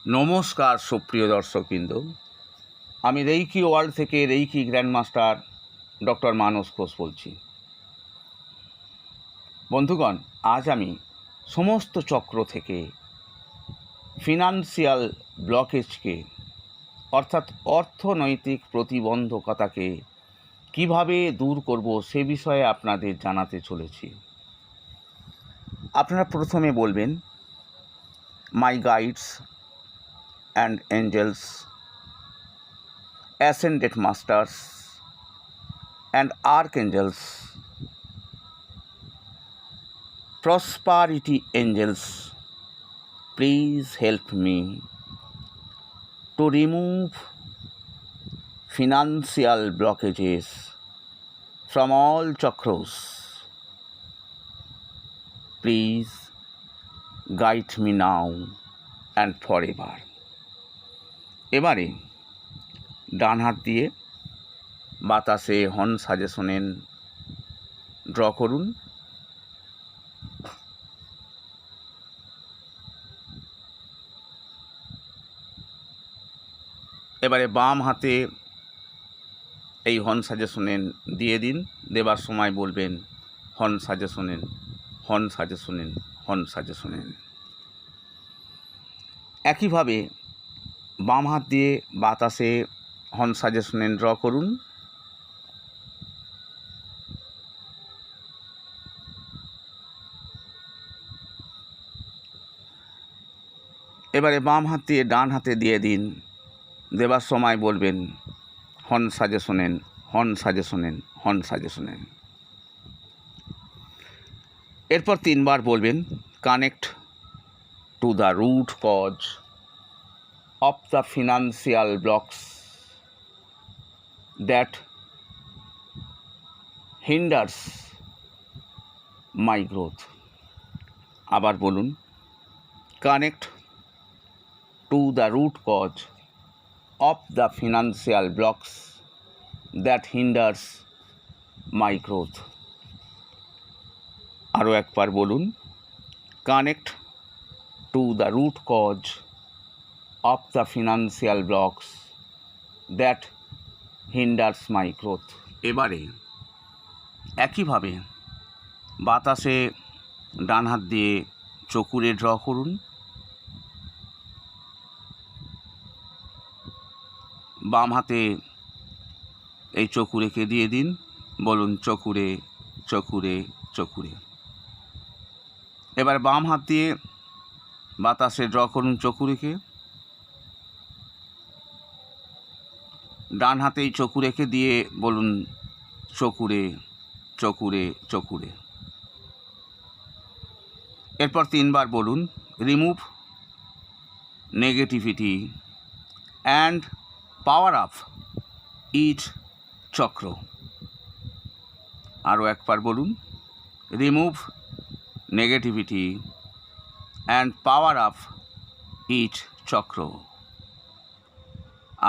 নমস্কার সুপ্রিয় দর্শকবৃন্দ, আমি রেইকি ওয়ার্ল্ড থেকে রেইকি গ্র্যান্ডমাস্টার ডক্টর মানস ঘোষ বলছি। বন্ধুগণ, আজ আমি সমস্ত চক্র থেকে ফিনান্সিয়াল ব্লকেজকে অর্থাৎ অর্থনৈতিক প্রতিবন্ধকতাকে কিভাবে দূর করব সে বিষয়ে আপনাদের জানাতে চলেছি। আপনারা প্রথমে বলবেন, মাই guides and angels, ascended masters and archangels, prosperity angels, please help me to remove financial blockages from all chakras. Please guide me now and forever. এবারে ডান হাত দিয়ে বাতাসে হর্ন সাজেশনের ড্র করুন। এবারে বাম হাতে এই হর্ন সাজেশনের দিয়ে দিন। দেবার সময় বলবেন, হর্ন সাজেশনের, হর্ন সাজেশনের, হর্ন সাজেশনের। একইভাবে বাম হাত দিয়ে বাতাসে হর্ন সাজেশনের ড্র করুন। এবারে বাম হাত দিয়ে ডান হাতে দিয়ে দিন। দেবার সময় বলবেন, হর্ন সাজেশনের, হর্ন সাজেশনের, হর্ন সাজেশনের। এরপর 3 বার বলবেন, connect to the root cause of the financial blocks that hinders my growth. আবার বলুন, connect to the root cause of the financial blocks that hinders my growth. আরও একবার বলুন, connect to the root cause of the financial blocks that hinders my growth. এবারে একইভাবে বাতাসে ডান হাত দিয়ে চকুরে ড্র করুন। বাম হাতে এই চকুরেকে দিয়ে দিন। বলুন, চকুরে, চকুরে, চকুরে। এবার বাম হাত দিয়ে বাতাসে ড্র করুন চকুরেকে। ডান হাতে এই চকুরেকে দিয়ে বলুন, চকুরে, চকুরে, চকুরে। এরপর 3 বার বলুন, remove negativity and power of each chakra. আরও একবার বলুন, remove negativity and power of each chakra.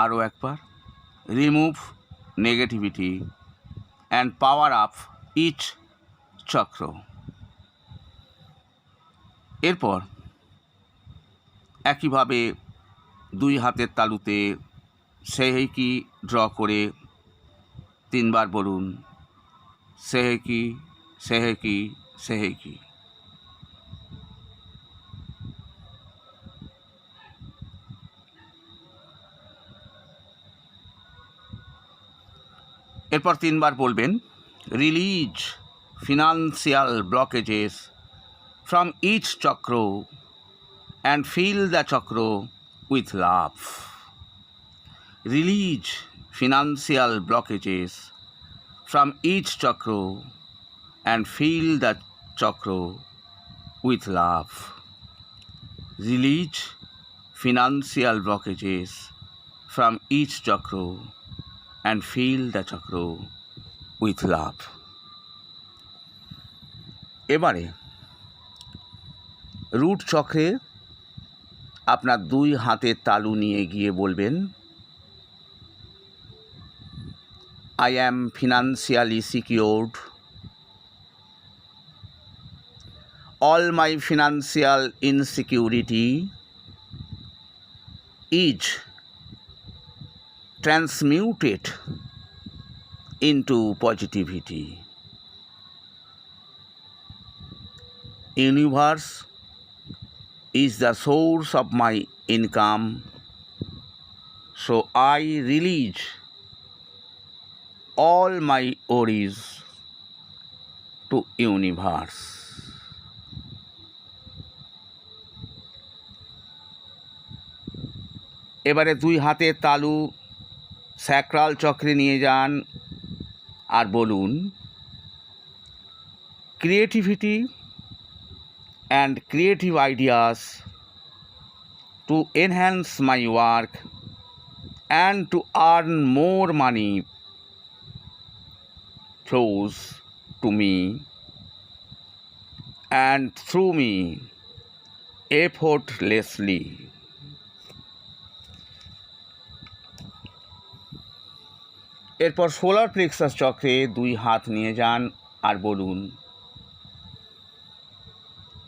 আরও একবার, remove negativity and power of each chakra. এরপর একইভাবে 2 হাতের তালুতে সেহেকি ড্র করে 3 বার বলুন, সেহেকি, সেহেকি, সেহেকি। এরপর 3 বার বলবেন, release financial blockages from each chakra and feel the chakra with love. Release financial blockages from each chakra and feel the chakra with love. Release financial blockages from each chakra and feel the chakra with love. এবারে root চক্রে আপনার 2 হাতের তালু নিয়ে গিয়ে বলবেন, I am financially secured. All my financial insecurity is transmuted into positivity. Universe is the source of my income, so I release all my worries to universe. এবারে দুই হাতের তালু স্যাক্রাল চক্রে নিয়ে যান আর বলুন, creativity and creative ideas to enhance my work and to earn more money flows to me and through me effortlessly. এরপর solar plexus চক্রে দুই হাত নিয়ে যান আর বলুন,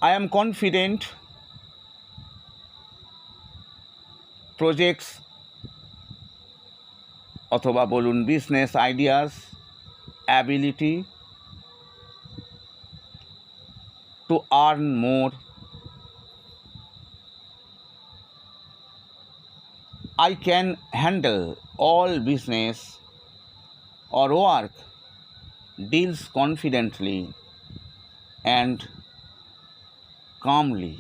I am confident projects অথবা বলুন business ideas ability to earn more. I can handle all business or work deals confidently and calmly.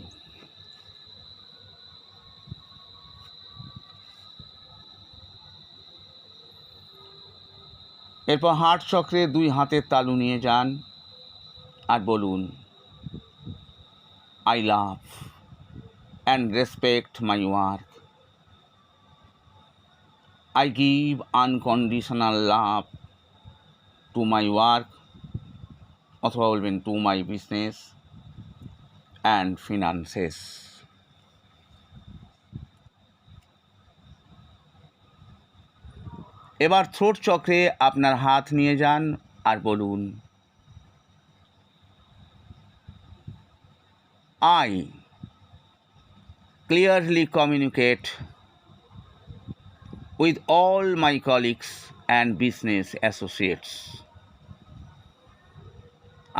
এরপর হার্ট চক্রে দুই হাতের তালু নিয়ে যান আর বলুন, I love and respect my work. I give unconditional love to my work অথবা বলবেন to my business and finances. এবার থ্রোট চক্রে আপনার হাত নিয়ে যান আর বলুন, I clearly communicate with all my colleagues and business associates.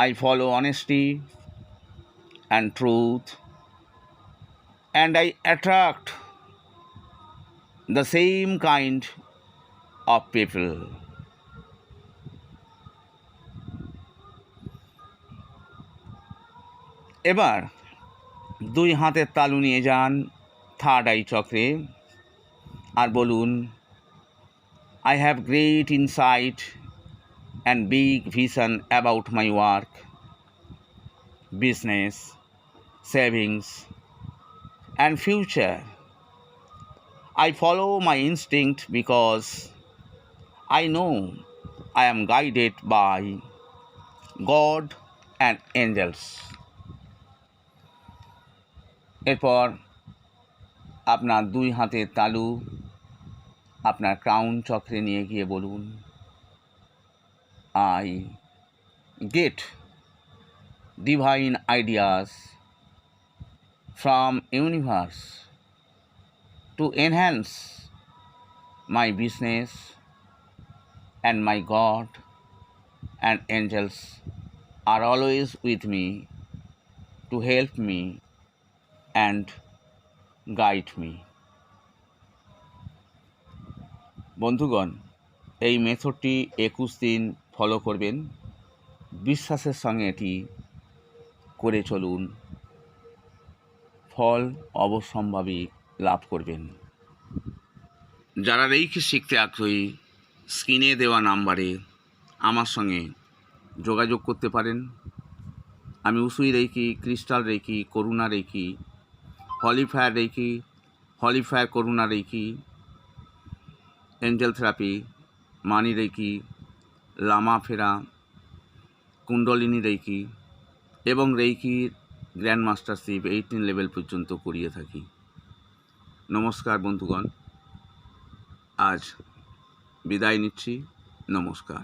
I follow honesty and truth, and I attract the same kind of people. এবার দুই হাতের তালু নিয়ে যান থার্ড আই চক্রে আর বলুন, I have great insight and big vision about my work, business, savings, and future. I follow my instinct because I know I am guided by God and angels. এরপর আপনার দুই হাতের তালু আপনার ক্রাউন চক্রে নিয়ে গিয়ে বলুন, I get divine ideas from universe to enhance my business, and my God and angels are always with me to help me and guide me. বন্ধুগণ, এই মেথডটি 21 দিন ফলো করবেন, বিশ্বাসের সঙ্গে এটি করে চলুন, ফল অবশ্যম্ভাবী লাভ করবেন। যারা রেইকি শিখতে আগ্রহী স্ক্রিনে দেওয়া নাম্বারে আমার সঙ্গে যোগাযোগ করতে পারেন। আমি উসুই রেইকি, ক্রিস্টাল রেইকি, করুণা রেইকি, হলিফায়ার রেইকি, হলিফায়ার করুণা রেইকি, এঞ্জেল থেরাপি, মানি রেইকি, লামা ফেরা, কুণ্ডলিনী রেইকি এবং রেইকির গ্র্যান্ড মাস্টারশিপ 18 লেভেল পর্যন্ত করিয়ে থাকি। নমস্কার বন্ধুগণ, আজ বিদায় নিচ্ছি। নমস্কার।